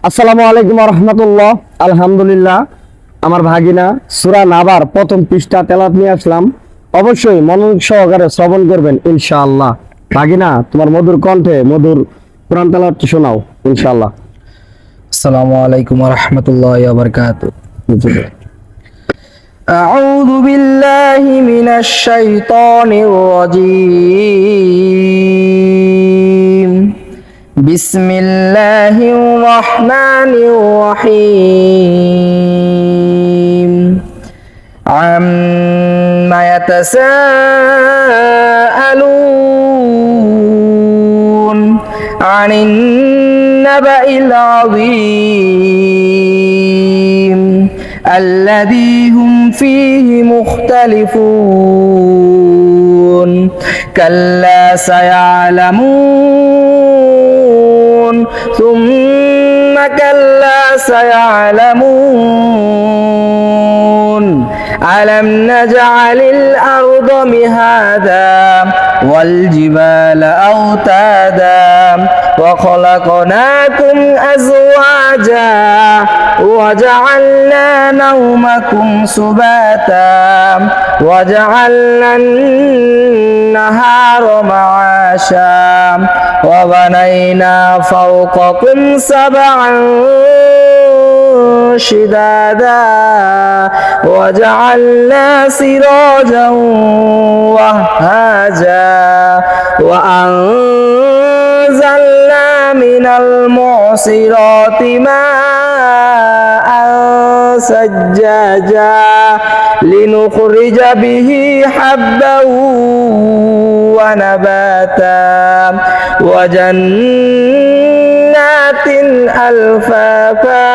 আসসালামু আলাইকুম ওয়া রাহমাতুল্লাহ। আলহামদুলিল্লাহ, আমার ভাগিনা সূরা নাবার প্রথম পৃষ্ঠা তেলাওয়াত নিয়ে আসলাম। অবশ্যই মনোযোগ সহকারে শ্রবণ করবেন ইনশাআল্লাহ। ভাগিনা, তোমার মধুর কণ্ঠে মধুর কোরআন তেলাওয়াত শোনাও ইনশাআল্লাহ। আসসালামু আলাইকুম ওয়া রাহমাতুল্লাহি ওয়া বারাকাতুহু। أعوذ بالله من الشيطان الرجيم. بسم الله الرحمن الرحيم. عما يتساءلون عن النبأ العظيم الذي هم فيه مختلفون. كلا سيعلمون ثم كلا سيعلمون. ألم نجعل الأرض مهادا والجبال أوتادا وخلقناكم أزواجا وجعلنا نومكم سباتا وجعلنا النهار معاشا وبنينا فوقكم سبعا شدادا وجعلنا سراجا وهاجا وأنزلنا من المعصرات ماء سجاجا لنخرج به حبا ونباتا وجنات ألفافا.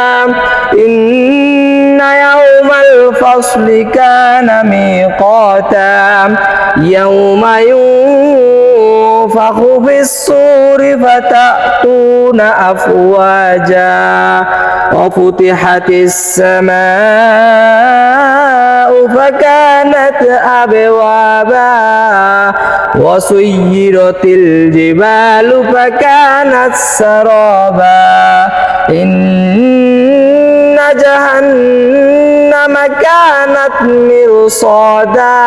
إن يوم الفصل كان ميقاتا يوم ينفخ في الصور فتأتون أفواجا وفتحت السماء فكانت أبوابا وسيرت الجبال فكانت سرابا. إن جهنم كانت مرصادا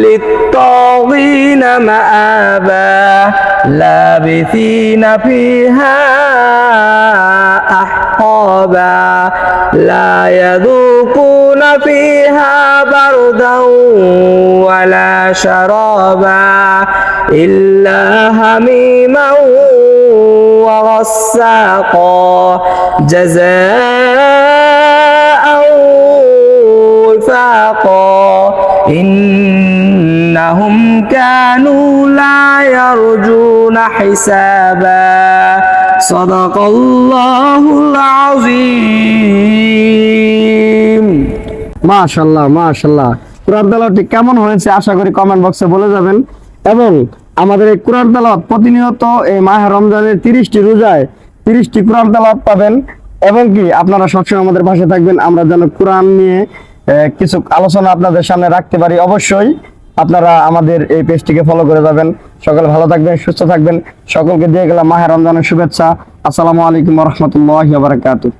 للطاغين مآبا لابثين فيها أحقابا لا يذوقون فيها بردا ولا شرابا إلا حميما وغساقا جزاء وفاقا. إنهم كانوا لا يرجون حسابا. صدق الله العظيم. মাশাআল্লাহ মাশাআল্লাহ। কোরআন তেলাওয়াতটি কেমন হয়েছে আশা করি কমেন্ট বক্সে বলে যাবেন। এবং আমাদের এই কোরআন তেলাওয়াত প্রতিনিয়ত এই মাহে রমজানের 30টি রোজায় 30টি কোরআন তেলাওয়াত পাবেন। এবং কি আপনারা সবসময় আমাদের পাশে থাকবেন, আমরা যেন কোরআন নিয়ে কিছু আলোচনা আপনাদের সামনে রাখতে পারি। অবশ্যই আপনারা আমাদের এই পেজটিকে ফলো করে যাবেন। সকলে ভালো থাকবেন, সুস্থ থাকবেন। সকলকে দিয়ে গেলাম মাহে রমজানের শুভেচ্ছা। আসসালামু আলাইকুম ওয়া রাহমাতুল্লাহি ওয়া বারাকাতুহু।